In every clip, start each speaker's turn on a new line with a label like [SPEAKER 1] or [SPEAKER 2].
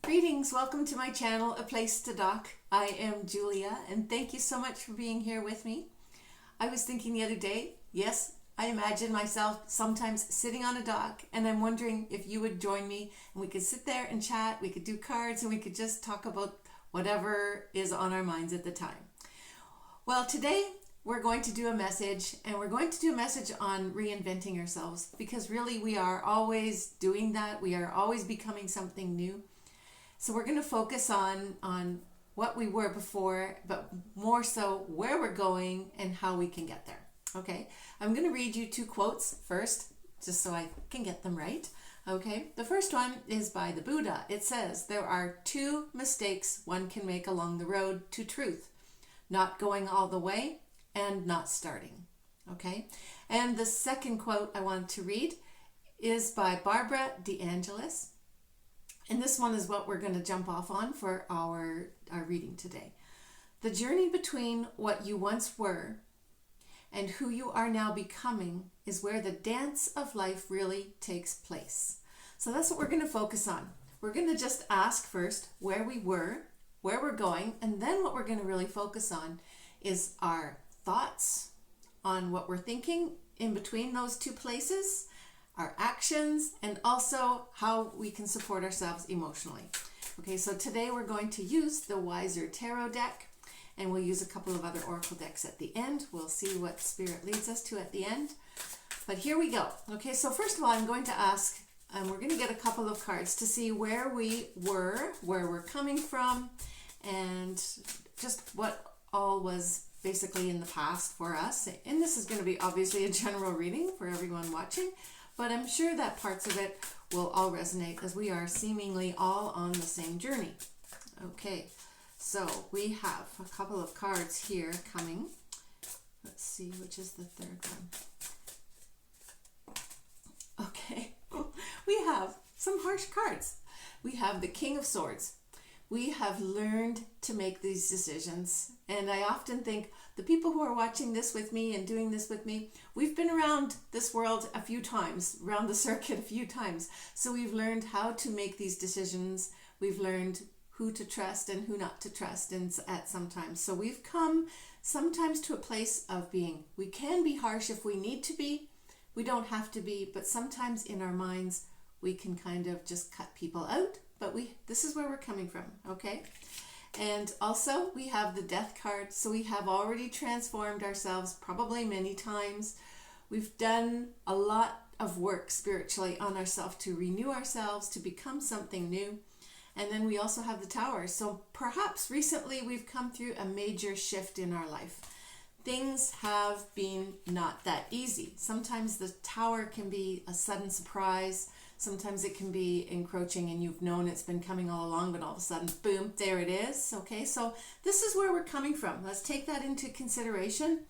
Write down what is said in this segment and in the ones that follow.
[SPEAKER 1] Greetings, welcome to my channel, A Place to Dock. I am Julia and thank you so much for being here with me. I was thinking the other day, yes, I imagine myself sometimes sitting on a dock and I'm wondering if you would join me and we could sit there and chat, we could do cards and we could just talk about whatever is on our minds at the time. Well, today we're going to do a message and we're going to do a message on reinventing ourselves because really we are always doing that. We are always becoming something new. So we're going to focus on what we were before, but more so where we're going and how we can get there. Okay, I'm going to read you two quotes first, just so I can get them right. Okay, the first one is by the Buddha. It says, there are two mistakes one can make along the road to truth: not going all the way and not starting. Okay, and the second quote I want to read is by Barbara Angelis. And this one is what we're going to jump off on for our reading today. The journey between what you once were and who you are now becoming is where the dance of life really takes place. So that's what we're going to focus on. We're going to just ask first where we were, where we're going, and then what we're going to really focus on is our thoughts on what we're thinking in between those two places, our actions, and also how we can support ourselves emotionally. Okay, so today we're going to use the Wiser Tarot deck, and we'll use a couple of other oracle decks at the end. We'll see what Spirit leads us to at the end. But here we go. Okay, so first of all, I'm going to ask, and we're going to get a couple of cards to see where we were, where we're coming from, and just what all was basically in the past for us. And this is going to be obviously a general reading for everyone watching, but I'm sure that parts of it will all resonate as we are seemingly all on the same journey. Okay, so we have a couple of cards here coming. Let's see, which is the third one. Okay, we have some harsh cards. We have the King of Swords. We have learned to make these decisions. And I often think the people who are watching this with me and doing this with me, we've been around this world a few times, around the circuit a few times. So we've learned how to make these decisions. We've learned who to trust and who not to trust at sometimes. So we've come sometimes to a place of being, we can be harsh if we need to be. We don't have to be, but sometimes in our minds, we can kind of just cut people out. But this is where we're coming from, okay? And also we have the Death card. So we have already transformed ourselves probably many times. We've done a lot of work spiritually on ourselves to renew ourselves, to become something new. And then we also have the Tower. So perhaps recently we've come through a major shift in our life. Things have been not that easy. Sometimes the Tower can be a sudden surprise. Sometimes it can be encroaching and you've known it's been coming all along, but all of a sudden, boom, there it is. Okay, so this is where we're coming from. Let's take that into consideration.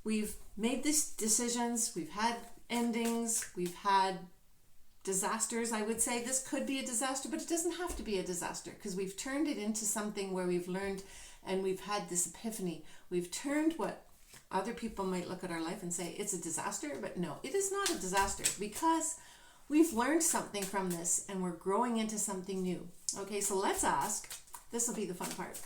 [SPEAKER 1] We've made these decisions. We've had endings. We've had disasters, I would say. This could be a disaster, but it doesn't have to be a disaster because we've turned it into something where we've learned and we've had this epiphany. We've turned what other people might look at our life and say it's a disaster, but no, it is not a disaster because we've learned something from this and we're growing into something new. Okay, so let's ask, this will be the fun part.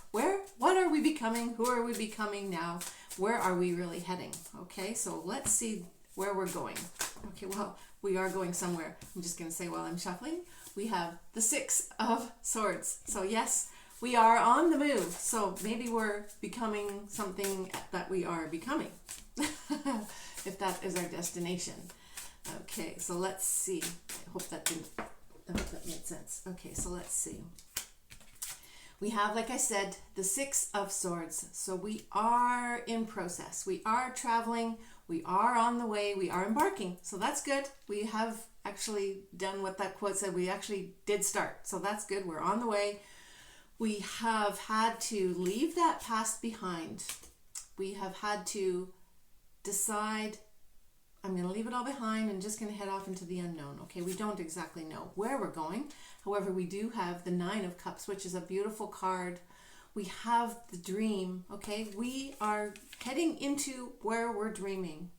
[SPEAKER 1] What are we becoming? Who are we becoming now? Where are we really heading? Okay, so let's see where we're going. Okay, well, we are going somewhere. I'm just going to say while I'm shuffling, we have the Six of Swords. So yes, we are on the move. So maybe we're becoming something that we are becoming, if that is our destination. Okay, so let's see. I hope that made sense. Okay, so let's see. We have, like I said, the Six of Swords. So we are in process. We are traveling. We are on the way. We are embarking. So that's good. We have actually done what that quote said. We actually did start. So that's good. We're on the way. We have had to leave that past behind. We have had to decide, I'm going to leave it all behind and just going to head off into the unknown. Okay, we don't exactly know where we're going. However, we do have the Nine of Cups, which is a beautiful card. We have the dream. Okay, we are heading into where we're dreaming.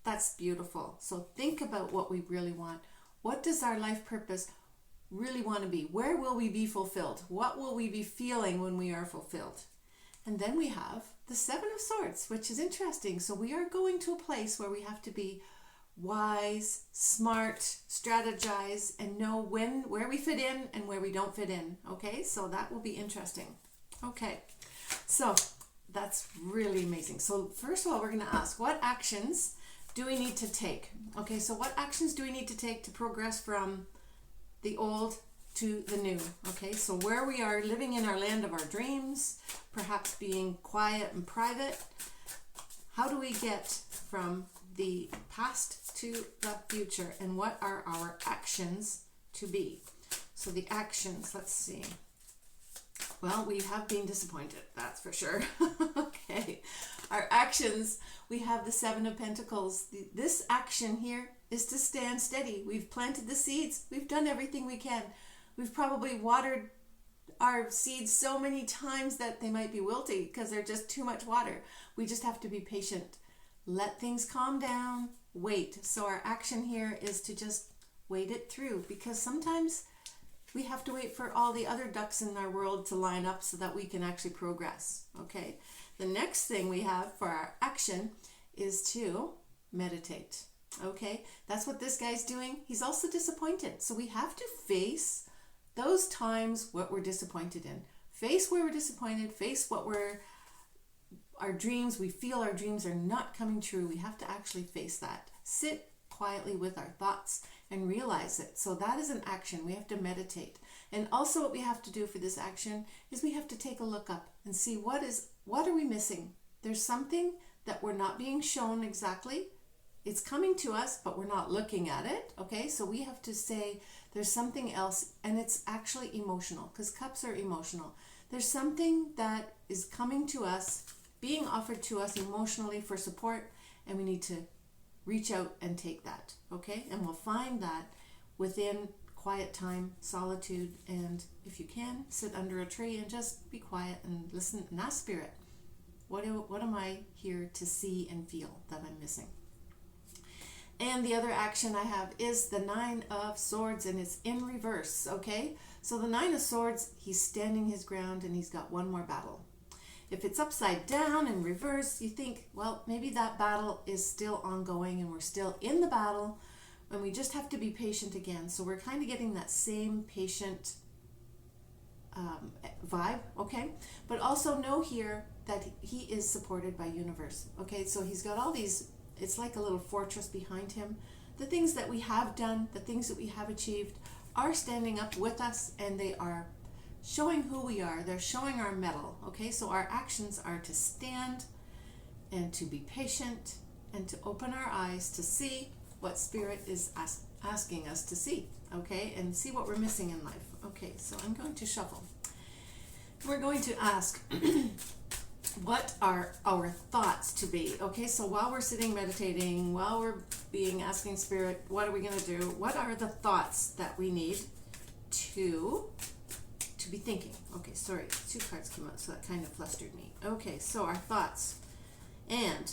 [SPEAKER 1] That's beautiful. So think about what we really want. What does our life purpose, really want to be? Where will we be fulfilled? What will we be feeling when we are fulfilled? And then we have the Seven of Swords, which is interesting. So we are going to a place where we have to be wise, smart, strategize, and know where we fit in and where we don't fit in. Okay, so that will be interesting. Okay, so that's really amazing. So first of all, we're going to ask, what actions do we need to take? Okay, so what actions do we need to take to progress from the old to the new? Okay, so where we are living in our land of our dreams, perhaps being quiet and private, how do we get from the past to the future, and what are our actions to be? So the actions, let's see. Well, we have been disappointed, that's for sure. Okay, our actions, we have the Seven of Pentacles. This action here is to stand steady. We've planted the seeds. We've done everything we can. We've probably watered our seeds so many times that they might be wilty because they're just too much water. We just have to be patient. Let things calm down. Wait. So our action here is to just wait it through, because sometimes we have to wait for all the other ducks in our world to line up so that we can actually progress. Okay. The next thing we have for our action is to meditate. Okay. That's what this guy's doing. He's also disappointed. So we have to face those times what we're disappointed in. Face where we're disappointed. Face our dreams. We feel our dreams are not coming true. We have to actually face that. Sit quietly with our thoughts and realize it. So that is an action. We have to meditate. And also what we have to do for this action is we have to take a look up and see what are we missing? There's something that we're not being shown exactly. It's coming to us, but we're not looking at it. Okay, so we have to say there's something else, and it's actually emotional, because cups are emotional. There's something that is coming to us, being offered to us emotionally for support, and we need to reach out and take that. Okay, and we'll find that within quiet time, solitude, and if you can, sit under a tree and just be quiet and listen and ask Spirit, what am I here to see and feel that I'm missing? And the other action I have is the Nine of Swords, and it's in reverse. Okay, so the Nine of Swords, he's standing his ground and he's got one more battle. If it's upside down and reverse, you think, well, maybe that battle is still ongoing and we're still in the battle and we just have to be patient again. So we're kind of getting that same patient vibe, okay? But also know here that he is supported by universe, okay? So he's got all these, it's like a little fortress behind him. The things that we have done, the things that we have achieved are standing up with us, and they are showing who we are. They're showing our mettle, okay? So our actions are to stand and to be patient and to open our eyes to see what Spirit is asking us to see, okay? And see what we're missing in life. Okay, so I'm going to shuffle. We're going to ask, what are our thoughts to be? Okay, so while we're sitting meditating, while we're asking Spirit, what are we going to do? What are the thoughts that we need to be thinking? Okay, sorry, 2 cards came out, so that kind of flustered me. Okay, so our thoughts. And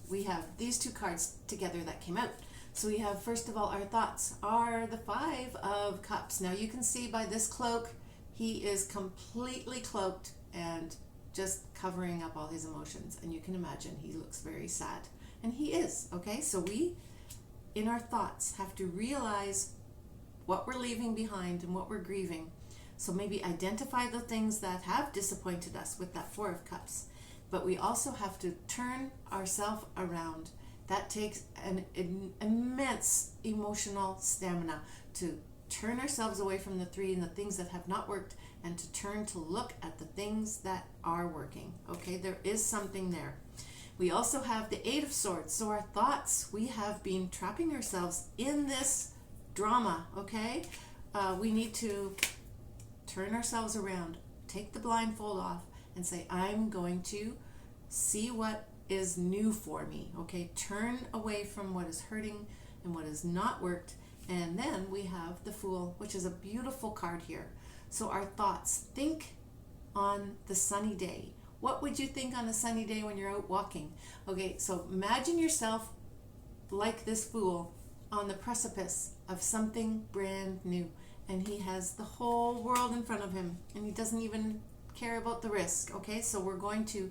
[SPEAKER 1] we have these 2 cards together that came out. So we have, first of all, our thoughts are the 5 of Cups. Now you can see by this cloak, he is completely cloaked and just covering up all his emotions. And you can imagine he looks very sad. And he is, okay? So we, in our thoughts, have to realize what we're leaving behind and what we're grieving. So maybe identify the things that have disappointed us with that 4 of Cups. But we also have to turn ourselves around. That takes an immense emotional stamina to turn ourselves away from the 3 and the things that have not worked, and to turn to look at the things that are working. Okay, there is something there. We also have the 8 of Swords. So our thoughts, we have been trapping ourselves in this drama, okay? We need to turn ourselves around, take the blindfold off, and say, I'm going to see what is new for me, okay? Turn away from what is hurting and what has not worked. And then we have the Fool, which is a beautiful card here. So our thoughts, think on the sunny day. What would you think on a sunny day when you're out walking? Okay, so imagine yourself like this Fool on the precipice of something brand new. and he has the whole world in front of him, and he doesn't even care about the risk. Okay, so we're going to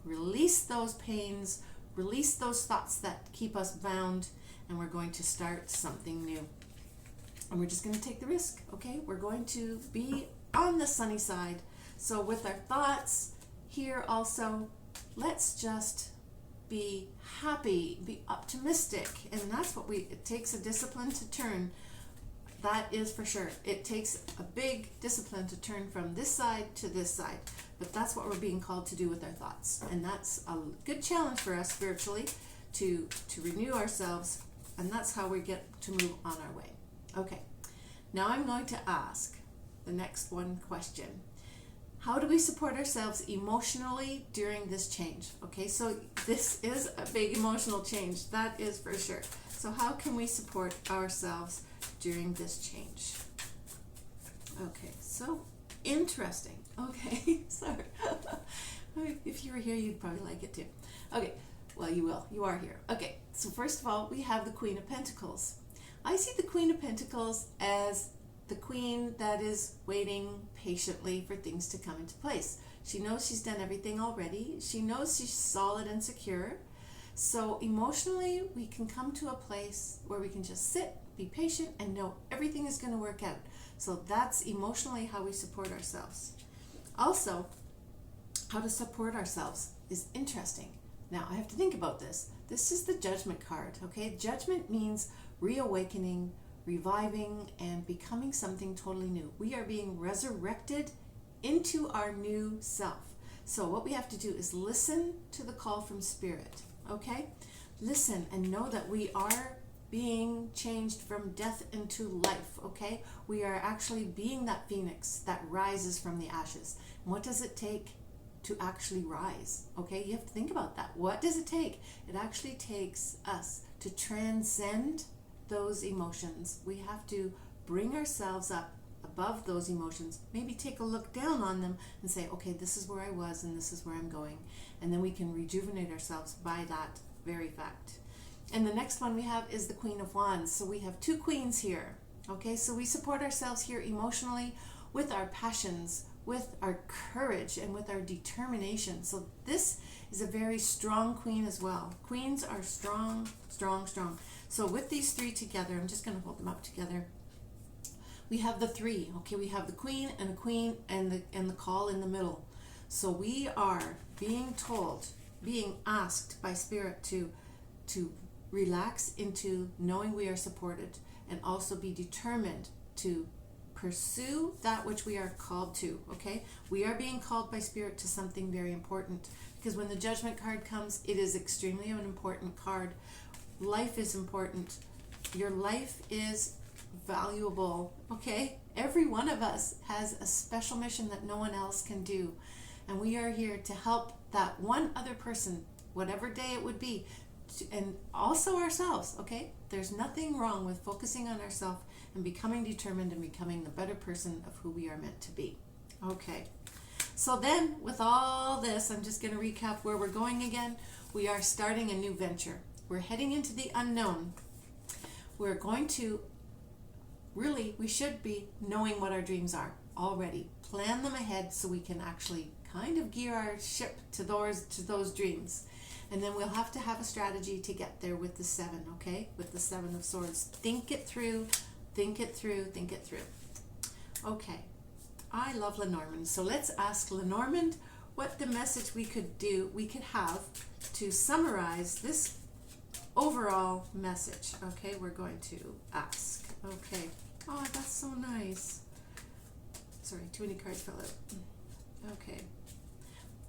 [SPEAKER 1] release those pains, release those thoughts that keep us bound, and we're going to start something new. And we're just going to take the risk. Okay, we're going to be on the sunny side. So with our thoughts here also, let's just be happy, be optimistic, and that's what it takes a discipline to turn. That is for sure. It takes a big discipline to turn from this side to this side, but that's what we're being called to do with our thoughts, and that's a good challenge for us spiritually to renew ourselves, and that's how we get to move on our way. Okay, now I'm going to ask the next one question. How do we support ourselves emotionally during this change? Okay, so this is a big emotional change, that is for sure. So how can we support ourselves during this change? Okay, so interesting. Okay, sorry. If you were here, you'd probably like it too. Okay, well, you will. You are here. Okay, so first of all, we have the Queen of Pentacles. I see the Queen of Pentacles as the queen that is waiting patiently for things to come into place. She knows she's done everything already. She knows she's solid and secure. So emotionally, we can come to a place where we can just sit, be patient, and know everything is going to work out. So that's emotionally how we support ourselves. Also, how to support ourselves is interesting. Now, I have to think about this. This is the Judgment card, okay? Judgment means reawakening, reviving, and becoming something totally new. We are being resurrected into our new self. So what we have to do is listen to the call from Spirit, okay? Listen and know that we are being changed from death into life, okay? We are actually being that phoenix that rises from the ashes. And what does it take to actually rise? Okay, you have to think about that. What does it take? It actually takes us to transcend those emotions. We have to bring ourselves up above those emotions, maybe take a look down on them and say, okay, this is where I was and this is where I'm going. And then we can rejuvenate ourselves by that very fact. And the next one we have is the Queen of Wands. So we have two queens here. Okay, so we support ourselves here emotionally with our passions, with our courage, and with our determination. So this is a very strong queen as well. Queens are strong, strong, strong. So with these three together, I'm just going to hold them up together. We have the three. Okay, we have the queen and the call in the middle. So we are being told, being asked by Spirit to relax into knowing we are supported, and also be determined to pursue that which we are called to. Okay, we are being called by Spirit to something very important, because when the Judgment card comes, it is extremely an important card. Life is important. Your life is valuable. Okay, every one of us has a special mission that no one else can do, and we are here to help that one other person, whatever day it would be, and also ourselves. Okay, there's nothing wrong with focusing on ourselves and becoming determined and becoming the better person of who we are meant to be. Okay, so then with all this, I'm just going to recap where we're going again. We are starting a new venture. We're heading into the unknown. We're going to we should be knowing what our dreams are already. Plan them ahead so we can actually kind of gear our ship to those dreams. And then we'll have to have a strategy to get there with the 7, okay? With the 7 of Swords. Think it through, think it through, think it through. Okay, I love Lenormand. So let's ask Lenormand what the message we could have to summarize this overall message. Okay, we're going to ask. Okay. Oh, that's so nice. Sorry, too many cards fell out. Okay.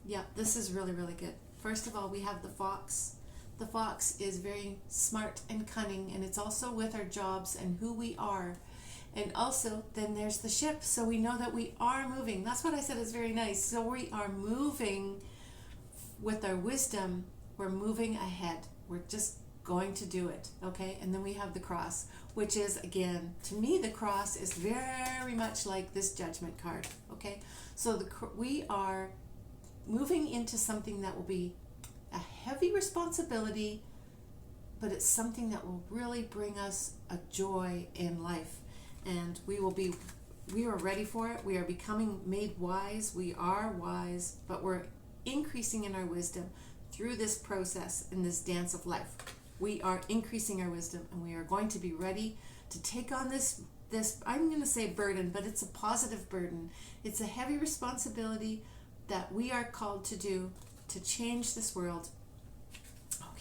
[SPEAKER 1] Yeah, this is really, really good. First of all, we have the fox. The fox is very smart and cunning, and it's also with our jobs and who we are. And also, then there's the ship, so we know that we are moving. That's what I said is very nice. So we are moving with our wisdom. We're moving ahead. We're just going to do it, okay? And then we have the cross, which is, again, to me, the cross is very much like this Judgment card, okay? So we are moving into something that will be a heavy responsibility, but it's something that will really bring us a joy in life. And and we are ready for it. We are becoming made wise. We are wise, but we're increasing in our wisdom through this process in this dance of life. We are increasing our wisdom, and we are going to be ready to take on this I'm going to say burden, but it's a positive burden. It's a heavy responsibility that we are called to do to change this world.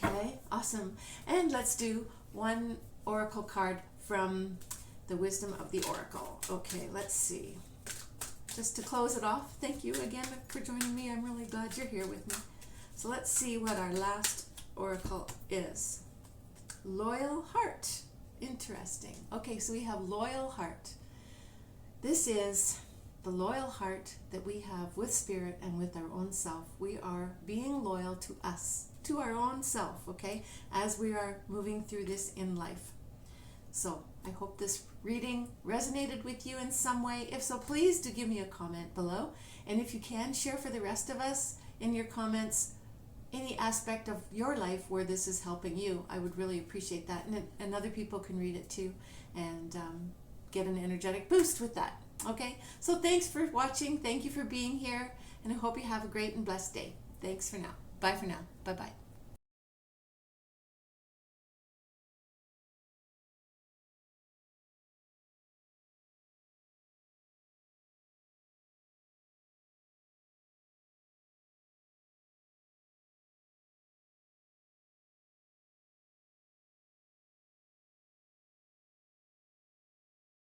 [SPEAKER 1] Okay, awesome. And let's do one oracle card from the wisdom of the oracle. Okay, let's see. Just to close it off, thank you again for joining me. I'm really glad you're here with me. So let's see what our last oracle is. Loyal heart. Interesting. Okay, so we have loyal heart. This is the loyal heart that we have with spirit and with our own self. We are being loyal to us, to our own self, okay, as we are moving through this in life. So I hope this reading resonated with you in some way. If so, please do give me a comment below. And if you can, share for the rest of us in your comments any aspect of your life where this is helping you. I would really appreciate that. And other people can read it too and get an energetic boost with that. Okay, so thanks for watching. Thank you for being here. And I hope you have a great and blessed day. Thanks for now. Bye for now. Bye-bye.